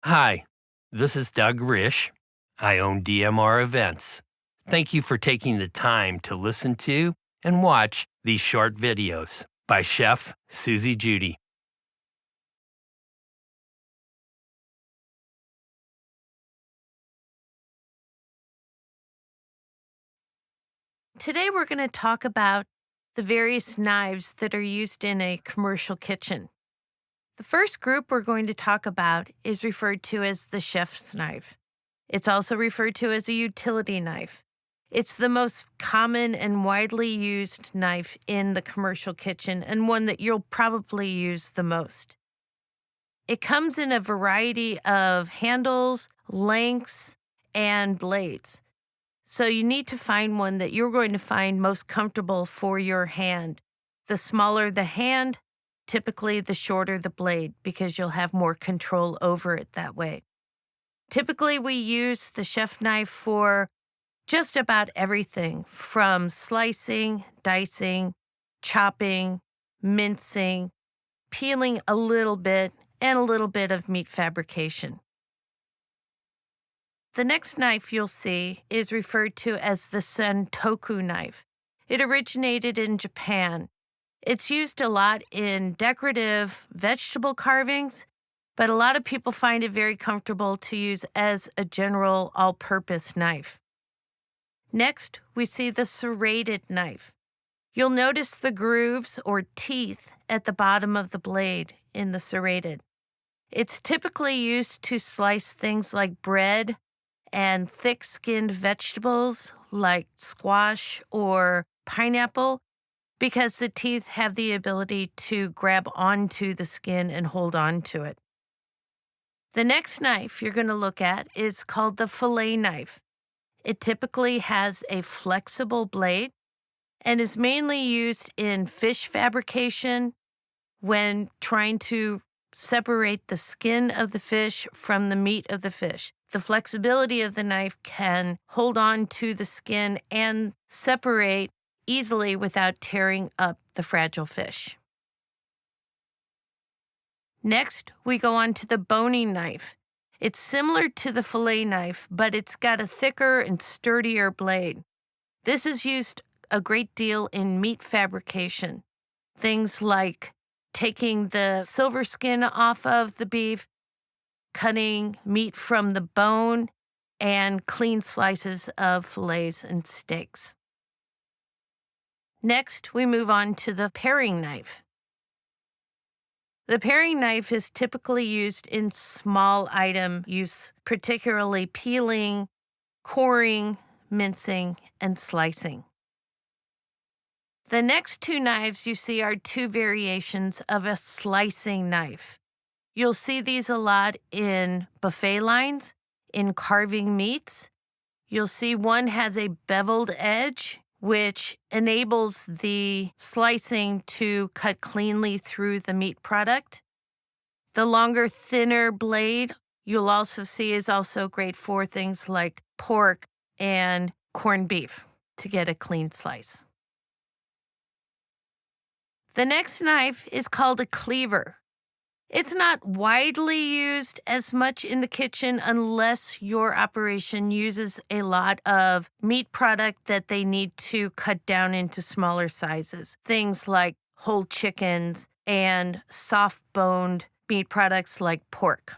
Hi, this is Doug Risch. I own DMR Events. Thank you for taking the time to listen to and watch these short videos by Chef Susie Judy. Today we're going to talk about the various knives that are used in a commercial kitchen. The first group we're going to talk about is referred to as the chef's knife. It's also referred to as a utility knife. It's the most common and widely used knife in the commercial kitchen and one that you'll probably use the most. It comes in a variety of handles, lengths, and blades. So you need to find one that you're going to find most comfortable for your hand. The smaller the hand, typically the shorter the blade because you'll have more control over it that way. Typically we use the chef knife for just about everything from slicing, dicing, chopping, mincing, peeling a little bit, and a little bit of meat fabrication. The next knife you'll see is referred to as the Sentoku knife. It originated in Japan. It's used a lot in decorative vegetable carvings, but a lot of people find it very comfortable to use as a general all-purpose knife. Next, we see the serrated knife. You'll notice the grooves or teeth at the bottom of the blade in the serrated. It's typically used to slice things like bread and thick-skinned vegetables like squash or pineapple because the teeth have the ability to grab onto the skin and hold on to it. The next knife you're going to look at is called the fillet knife. It typically has a flexible blade and is mainly used in fish fabrication when trying to separate the skin of the fish from the meat of the fish. The flexibility of the knife can hold on to the skin and separate easily without tearing up the fragile fish. Next, we go on to the Boney knife. It's similar to the fillet knife, but it's got a thicker and sturdier blade. This is used a great deal in meat fabrication. Things like taking the silver skin off of the beef, cutting meat from the bone, and clean slices of fillets and steaks. Next, we move on to the paring knife. The paring knife is typically used in small item use, particularly peeling, coring, mincing, and slicing. The next two knives you see are two variations of a slicing knife. You'll see these a lot in buffet lines, in carving meats. You'll see one has a beveled edge, which enables the slicing to cut cleanly through the meat product. The longer, thinner blade you'll also see is also great for things like pork and corned beef to get a clean slice. The next knife is called a cleaver. It's not widely used as much in the kitchen unless your operation uses a lot of meat product that they need to cut down into smaller sizes. Things like whole chickens and soft-boned meat products like pork.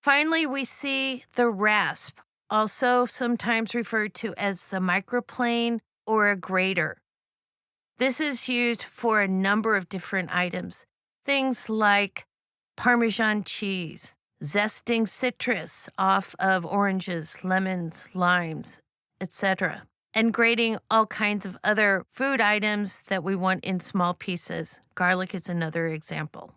Finally, we see the rasp, also sometimes referred to as the microplane or a grater. This is used for a number of different items, things like Parmesan cheese, zesting citrus off of oranges, lemons, limes, etc., and grating all kinds of other food items that we want in small pieces. Garlic is another example.